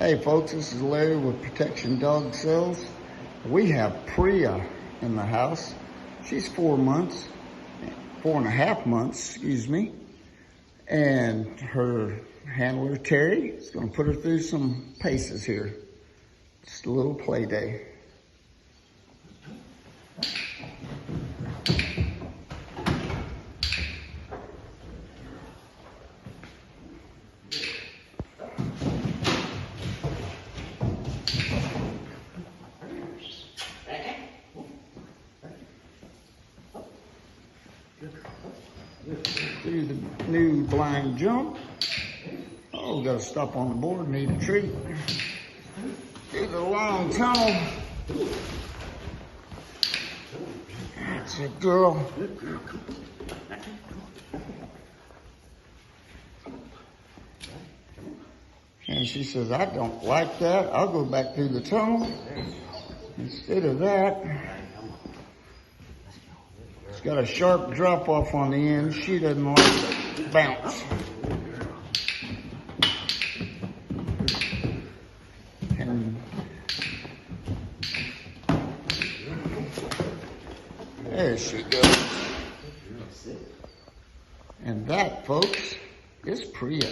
Hey folks, this is Larry with Protection Dog Sales. We have Priya in the house. She's 4.5 months, excuse me. And her handler, Terry, is gonna put her through some paces here. Just a little play day. Do the new blind jump. Oh, gotta stop on the board, need a treat. Do the long tunnel. That's it, girl. And she says, I don't like that. I'll go back through the tunnel. Instead of that, it's got a sharp drop off on the end. She doesn't like the bounce. And there she goes. And that, folks, is Priya.